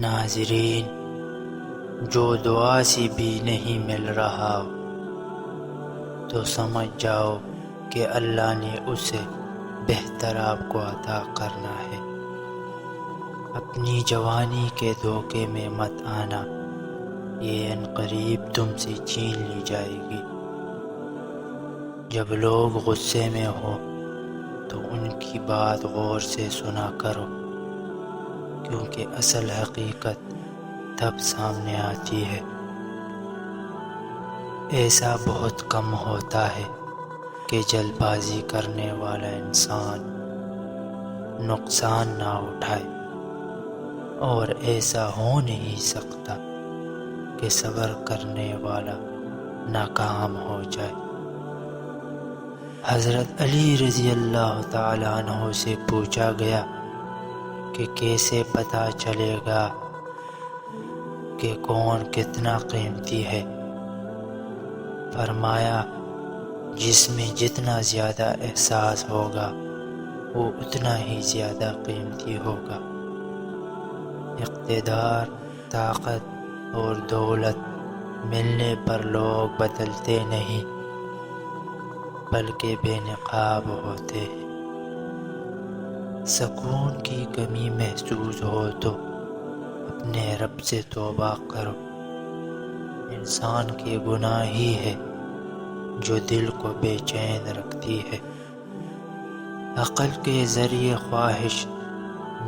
ناظرین، جو دعا سے بھی نہیں مل رہا تو سمجھ جاؤ کہ اللہ نے اسے بہتر آپ کو عطا کرنا ہے۔ اپنی جوانی کے دھوکے میں مت آنا، یہ عنقریب تم سے چھین لی جائے گی۔ جب لوگ غصے میں ہو تو ان کی بات غور سے سنا کرو، کیونکہ اصل حقیقت تب سامنے آتی ہے۔ ایسا بہت کم ہوتا ہے کہ جلد بازی کرنے والا انسان نقصان نہ اٹھائے، اور ایسا ہو نہیں سکتا کہ صبر کرنے والا ناکام ہو جائے۔ حضرت علی رضی اللہ تعالیٰ عنہ سے پوچھا گیا کہ کیسے پتہ چلے گا کہ کون کتنا قیمتی ہے؟ فرمایا، جس میں جتنا زیادہ احساس ہوگا وہ اتنا ہی زیادہ قیمتی ہوگا۔ اقتدار، طاقت اور دولت ملنے پر لوگ بدلتے نہیں بلکہ بے نقاب ہوتے ہیں۔ سکون کی کمی محسوس ہو تو اپنے رب سے توبہ کرو۔ انسان کے گناہ ہی ہے جو دل کو بے چین رکھتی ہے۔ عقل کے ذریعے خواہش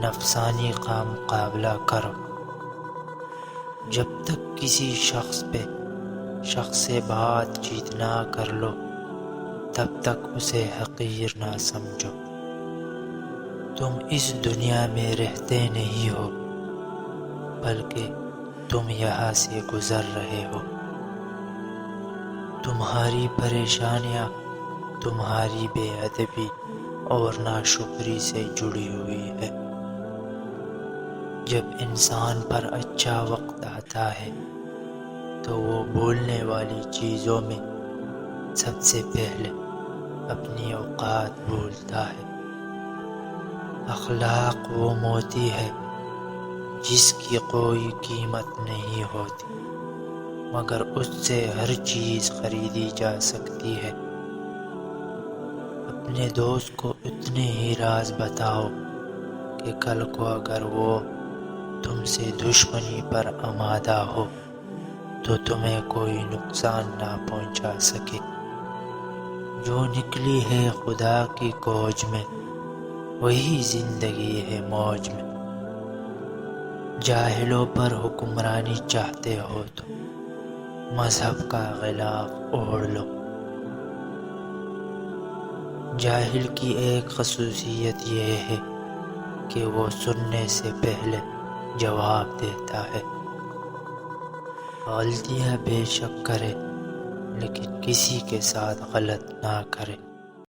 نفسانی کا مقابلہ کرو۔ جب تک کسی شخص سے بات چیت نہ کر لو تب تک اسے حقیر نہ سمجھو۔ تم اس دنیا میں رہتے نہیں ہو بلکہ تم یہاں سے گزر رہے ہو۔ تمہاری پریشانیاں تمہاری بے ادبی اور ناشکری سے جڑی ہوئی ہے۔ جب انسان پر اچھا وقت آتا ہے تو وہ بھولنے والی چیزوں میں سب سے پہلے اپنی اوقات بھولتا ہے۔ اخلاق وہ موتی ہے جس کی کوئی قیمت نہیں ہوتی مگر اس سے ہر چیز خریدی جا سکتی ہے۔ اپنے دوست کو اتنے ہی راز بتاؤ کہ کل کو اگر وہ تم سے دشمنی پر آمادہ ہو تو تمہیں کوئی نقصان نہ پہنچا سکے۔ جو نکلی ہے خدا کی کھوج میں وہی زندگی ہے موج میں۔ جاہلوں پر حکمرانی چاہتے ہو تو مذہب کا غلاف اوڑھ لو۔ جاہل کی ایک خصوصیت یہ ہے کہ وہ سننے سے پہلے جواب دیتا ہے۔ غلطیاں بے شک کرے لیکن کسی کے ساتھ غلط نہ کرے۔